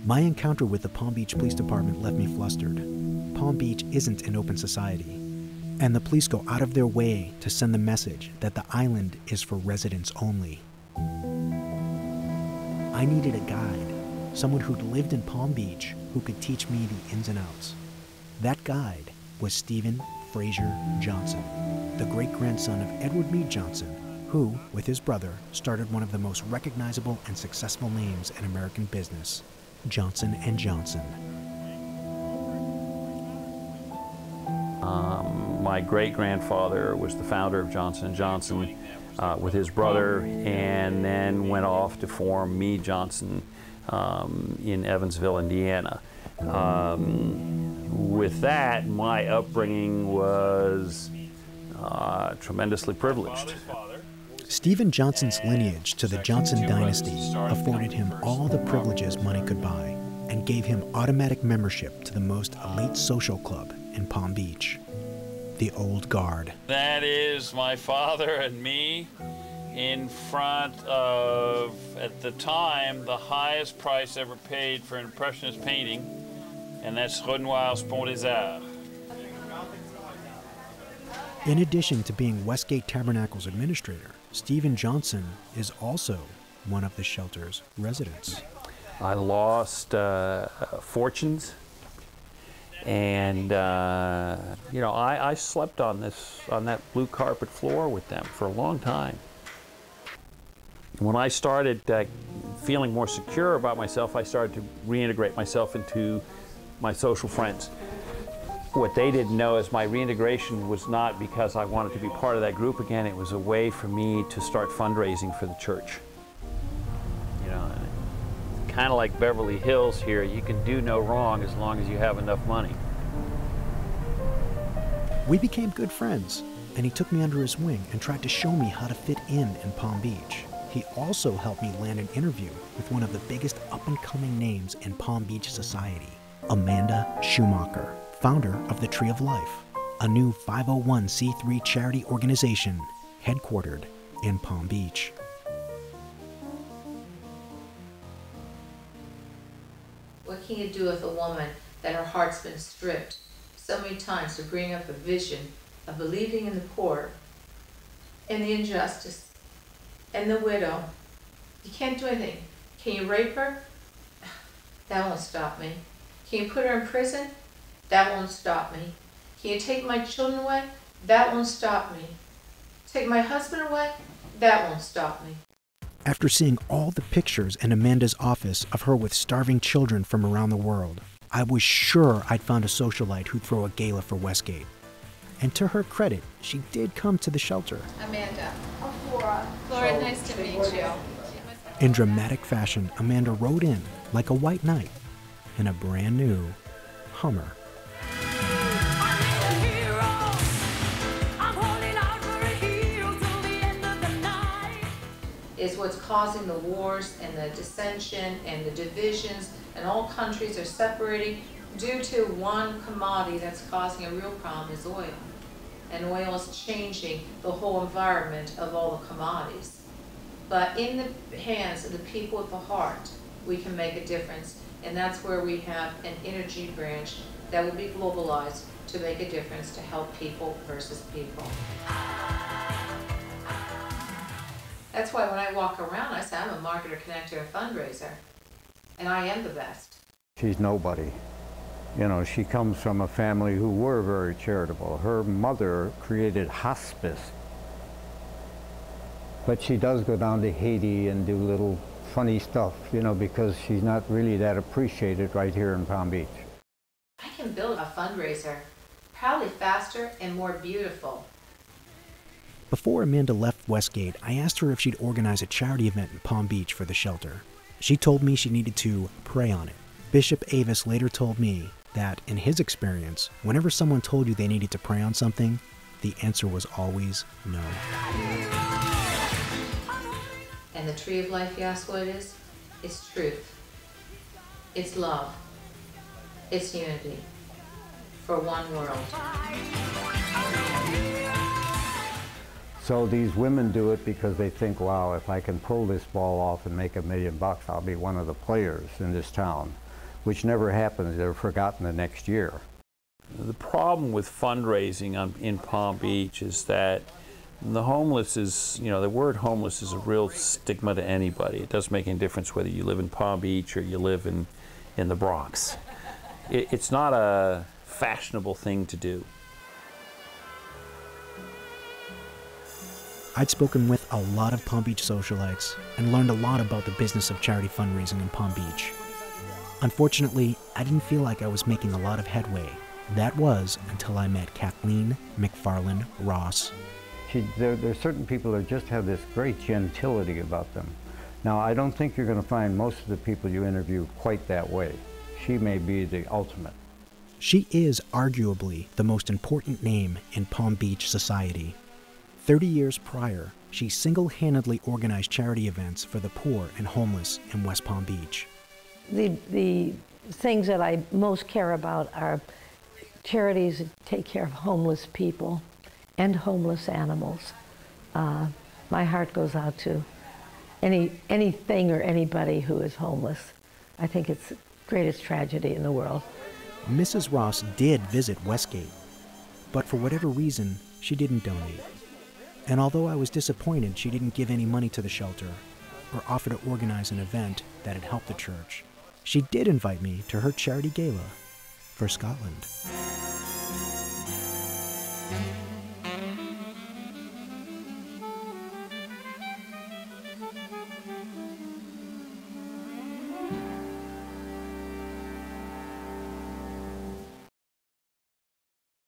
My encounter with the Palm Beach Police Department left me flustered. Palm Beach isn't an open society, and the police go out of their way to send the message that the island is for residents only. I needed a guide, someone who'd lived in Palm Beach who could teach me the ins and outs. That guide was Stephen Fraser Johnson, the great-grandson of Edward Meade Johnson, who, with his brother, started one of the most recognizable and successful names in American business, Johnson & Johnson. My great-grandfather was the founder of Johnson & Johnson with his brother, and then went off to form Meade Johnson in Evansville, Indiana. With that, my upbringing was tremendously privileged. Stephen Johnson's lineage to the Johnson dynasty afforded him all the privileges money could buy and gave him automatic membership to the most elite social club in Palm Beach, the Old Guard. That is my father and me in front of, at the time, the highest price ever paid for an Impressionist painting, and that's Renoir's Pont des Arts. In addition to being Westgate Tabernacle's administrator, Stephen Johnson is also one of the shelter's residents. I lost fortunes, and I slept on that blue carpet floor with them for a long time. When I started feeling more secure about myself, I started to reintegrate myself into my social friends. What they didn't know is my reintegration was not because I wanted to be part of that group again. It was a way for me to start fundraising for the church. You know, kind of like Beverly Hills here, you can do no wrong as long as you have enough money. We became good friends, and he took me under his wing and tried to show me how to fit in Palm Beach. He also helped me land an interview with one of the biggest up-and-coming names in Palm Beach society, Amanda Schumacher, founder of the Tree of Life, a new 501c3 charity organization headquartered in Palm Beach. What can you do with a woman that her heart's been stripped so many times to bring up a vision of believing in the poor and the injustice and the widow? You can't do anything. Can you rape her? That won't stop me. Can you put her in prison? That won't stop me. Can you take my children away? That won't stop me. Take my husband away? That won't stop me. After seeing all the pictures in Amanda's office of her with starving children from around the world, I was sure I'd found a socialite who'd throw a gala for Westgate. And to her credit, she did come to the shelter. Amanda. Flora, nice to meet you. In dramatic fashion, Amanda rode in like a white knight in a brand new Hummer. Is what's causing the wars and the dissension and the divisions, and all countries are separating due to one commodity that's causing a real problem is oil. And oil is changing the whole environment of all the commodities. But in the hands of the people with the heart, we can make a difference. And that's where we have an energy branch that will be globalized to make a difference to help people versus people. That's why when I walk around, I say I'm a marketer, connector, and fundraiser. And I am the best. She's nobody. You know, she comes from a family who were very charitable. Her mother created hospice. But she does go down to Haiti and do little funny stuff, you know, because she's not really that appreciated right here in Palm Beach. I can build a fundraiser probably faster and more beautiful. Before Amanda left Westgate, I asked her if she'd organize a charity event in Palm Beach for the shelter. She told me she needed to pray on it. Bishop Avis later told me that, in his experience, whenever someone told you they needed to pray on something, the answer was always no. And the Tree of Life, you ask what it is? It's truth. It's love. It's unity for one world. So these women do it because they think, wow, if I can pull this ball off and make $1 million, I'll be one of the players in this town. which never happens. They're forgotten the next year. The problem with fundraising in Palm Beach is that the homeless is, the word homeless is a real stigma to anybody. It doesn't make any difference whether you live in Palm Beach or you live in the Bronx. It's not a fashionable thing to do. I'd spoken with a lot of Palm Beach socialites and learned a lot about the business of charity fundraising in Palm Beach. Unfortunately, I didn't feel like I was making a lot of headway. That was until I met Kathleen, McFarland, Ross. There are certain people that just have this great gentility about them. Now, I don't think you're going to find most of the people you interview quite that way. She may be the ultimate. She is arguably the most important name in Palm Beach society. 30 years prior, she single-handedly organized charity events for the poor and homeless in West Palm Beach. The things that I most care about are charities that take care of homeless people and homeless animals. My heart goes out to anything or anybody who is homeless. I think it's the greatest tragedy in the world. Mrs. Ross did visit Westgate, but for whatever reason, she didn't donate. And although I was disappointed she didn't give any money to the shelter or offer to organize an event that had helped the church, she did invite me to her charity gala for Scotland.